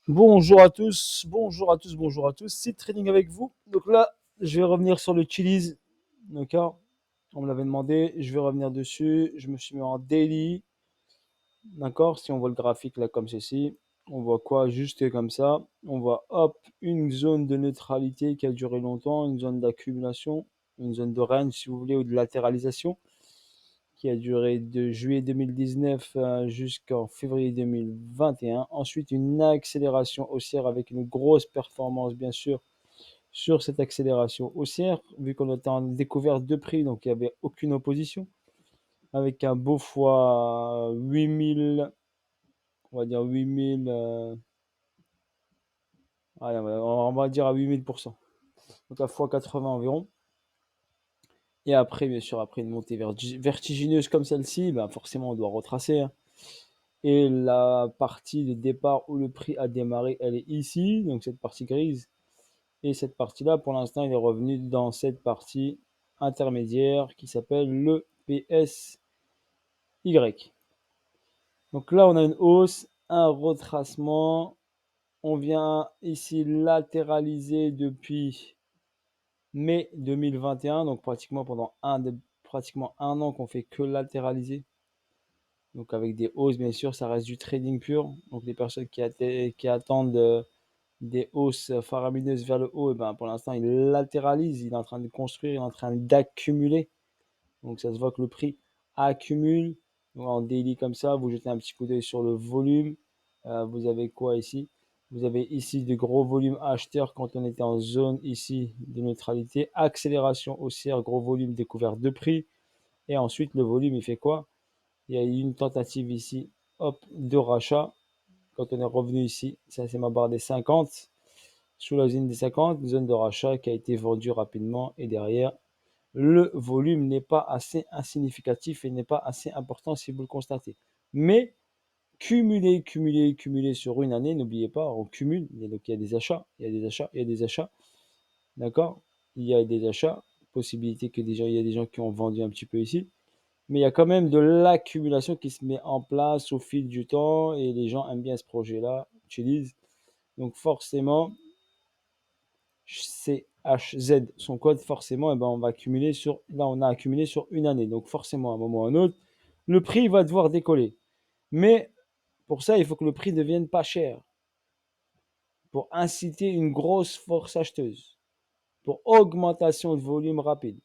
Bonjour à tous, bonjour à tous, bonjour à tous. C'est Trading avec vous. Donc là, je vais revenir sur le Chili's. D'accord? On me l'avait demandé. Je vais revenir dessus. Je me suis mis en daily. D'accord? Si on voit le graphique là comme ceci, on voit quoi? Juste comme ça. On voit hop, une zone de neutralité qui a duré longtemps, une zone d'accumulation, une zone de range si vous voulez, ou de latéralisation qui a duré de juillet 2019 jusqu'en février 2021. Ensuite, une accélération haussière avec une grosse performance, bien sûr, sur cette accélération haussière, vu qu'on était en découverte de prix, donc il n'y avait aucune opposition, avec un beau fois 8000, on va dire 8000, allez, on va dire à 8000%, donc à fois 80 environ. Et après, bien sûr, après une montée vertigineuse comme celle-ci, ben forcément, on doit retracer, hein. Et la partie de départ où le prix a démarré, elle est ici, donc cette partie grise. Et cette partie-là, pour l'instant, il est revenu dans cette partie intermédiaire qui s'appelle le PSY. Donc là, on a une hausse, un retracement. On vient ici latéraliser depuis mai 2021, donc pratiquement pendant pratiquement un an qu'on fait que latéraliser. Donc avec des hausses, bien sûr, ça reste du trading pur. Donc les personnes qui attendent des hausses faramineuses vers le haut, et ben pour l'instant, il latéralise, il est en train de construire, il est en train d'accumuler. Donc ça se voit que le prix accumule. Donc, en daily comme ça, vous jetez un petit coup d'œil sur le volume. Vous avez quoi ici? Vous avez ici de gros volumes acheteurs quand on était en zone ici de neutralité. Accélération haussière, gros volume découvert de prix. Et ensuite, le volume, il fait quoi? Il y a eu une tentative ici, hop, de rachat. Quand on est revenu ici, ça c'est ma barre des 50, sous la zone des 50, zone de rachat qui a été vendue rapidement. Et derrière, le volume n'est pas assez insignificatif et n'est pas assez important si vous le constatez. Mais cumuler sur une année, n'oubliez pas, on cumule. Donc il y a des achats, il y a des achats, il y a des achats. D'accord? Il y a des achats. Possibilité que déjà, il y a des gens qui ont vendu un petit peu ici. Mais il y a quand même de l'accumulation qui se met en place au fil du temps et les gens aiment bien ce projet-là, utilisent. Donc forcément, CHZ, son code, forcément, eh ben, on va accumuler sur, là, on a accumulé sur une année. Donc forcément, à un moment ou à un autre, le prix va devoir décoller. Mais pour ça, il faut que le prix devienne pas cher pour inciter une grosse force acheteuse, pour augmentation de volume rapide.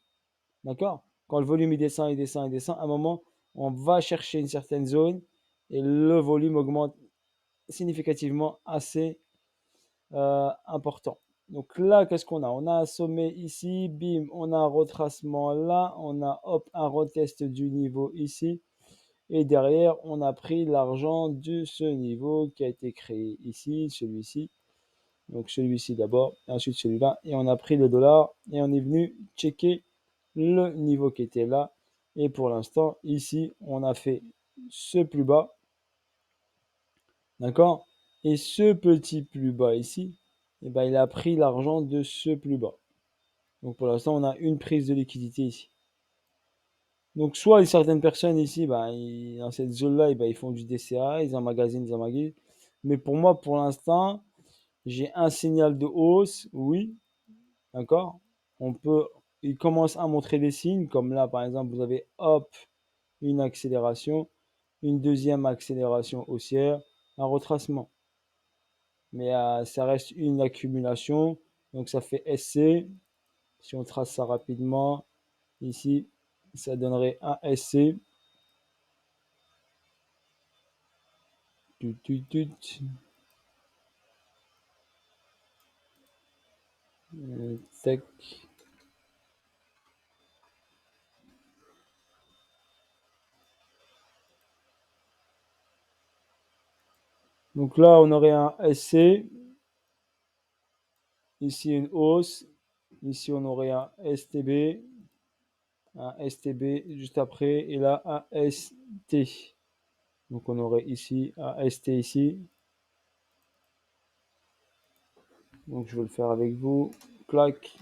D'accord? Quand le volume il descend, il descend, il descend, à un moment, on va chercher une certaine zone et le volume augmente significativement assez important. Donc là, qu'est-ce qu'on a? On a un sommet ici, bim, on a un retracement là, on a hop, un retest du niveau ici. Et derrière, on a pris l'argent de ce niveau qui a été créé ici, celui-ci. Donc celui-ci d'abord, et ensuite celui-là. Et on a pris le dollar et on est venu checker le niveau qui était là. Et pour l'instant, ici, on a fait ce plus bas. D'accord? Et ce petit plus bas ici, eh ben, il a pris l'argent de ce plus bas. Donc pour l'instant, on a une prise de liquidité ici. Donc soit certaines personnes ici, ben, dans cette zone-là, ben, ils font du DCA, ils emmagasinent, ils emmagasinent. Mais pour moi, pour l'instant, j'ai un signal de hausse, oui, d'accord? On peut, il commence à montrer des signes, comme là, par exemple, vous avez hop, une accélération, une deuxième accélération haussière, un retracement. Mais ça reste une accumulation, donc ça fait SC. Si on trace ça rapidement, ici, ça donnerait un SC. Tut, tut, tut. Tac. Donc là, on aurait un SC. Ici, une hausse. Ici, on aurait un STB juste après, et là, un ST. Donc on aurait ici un ST ici. Donc je vais le faire avec vous. Clac.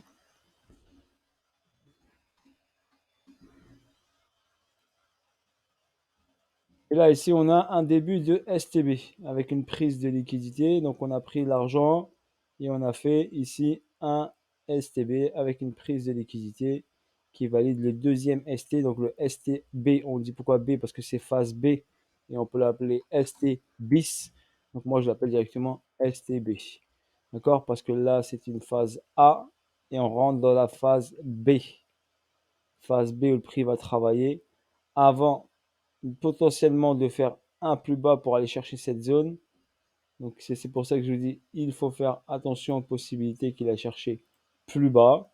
Et là, ici, on a un début de STB avec une prise de liquidité. Donc, on a pris l'argent et on a fait ici un STB avec une prise de liquidité qui valide le deuxième ST. Donc, le STB, on dit pourquoi B? Parce que c'est phase B et on peut l'appeler ST bis. Donc, moi, je l'appelle directement STB. D'accord? Parce que là, c'est une phase A et on rentre dans la phase B. Phase B où le prix va travailler avant potentiellement de faire un plus bas pour aller chercher cette zone. Donc c'est pour ça que je vous dis, il faut faire attention aux possibilités qu'il a cherché plus bas.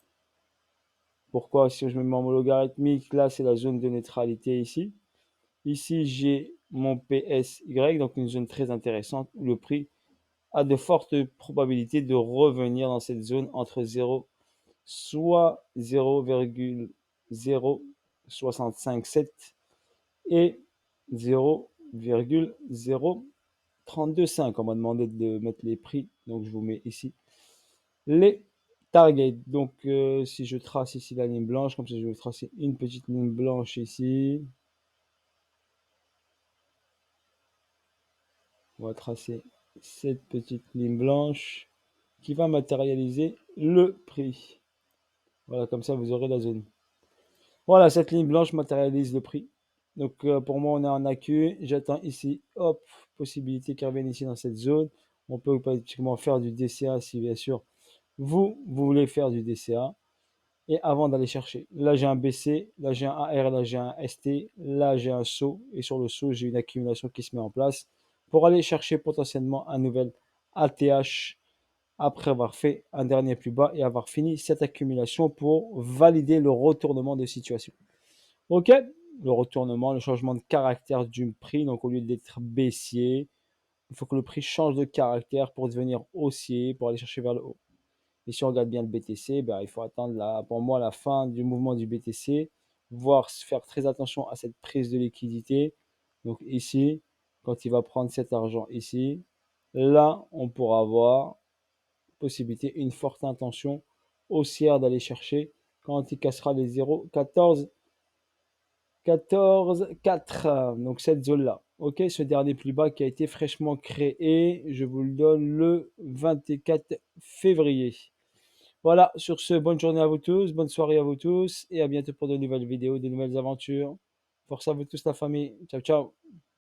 Pourquoi? Si je me mets en logarithmique, là c'est la zone de neutralité ici. Ici j'ai mon PSY, donc une zone très intéressante où le prix a de fortes probabilités de revenir dans cette zone entre 0, soit 0,0657 et 0,0325. On m'a demandé de mettre les prix, donc je vous mets ici les targets. Donc si je trace ici la ligne blanche, comme ça je vais tracer une petite ligne blanche ici. On va tracer cette petite ligne blanche qui va matérialiser le prix. Voilà, comme ça vous aurez la zone. Voilà, cette ligne blanche matérialise le prix. Donc pour moi, on est en AQ. J'attends ici, hop, possibilité qu'il revienne ici dans cette zone. On peut pratiquement faire du DCA si bien sûr vous voulez faire du DCA. Et avant d'aller chercher, là j'ai un BC, là j'ai un AR, là j'ai un ST, là j'ai un saut. Et sur le saut, j'ai une accumulation qui se met en place pour aller chercher potentiellement un nouvel ATH après avoir fait un dernier plus bas et avoir fini cette accumulation pour valider le retournement de situation. Ok, le retournement, le changement de caractère du prix, donc au lieu d'être baissier, il faut que le prix change de caractère pour devenir haussier, pour aller chercher vers le haut. Et si on regarde bien le BTC, ben, il faut attendre pour moi la fin du mouvement du BTC, voir faire très attention à cette prise de liquidité. Donc ici, quand il va prendre cet argent ici, là, on pourra avoir possibilité, une forte intention haussière d'aller chercher quand il cassera les 0,14 4. Donc cette zone-là. Ok, ce dernier plus bas qui a été fraîchement créé, je vous le donne le 24 février. Voilà, sur ce, bonne journée à vous tous, bonne soirée à vous tous et à bientôt pour de nouvelles vidéos, de nouvelles aventures. Force à vous tous la famille. Ciao, ciao.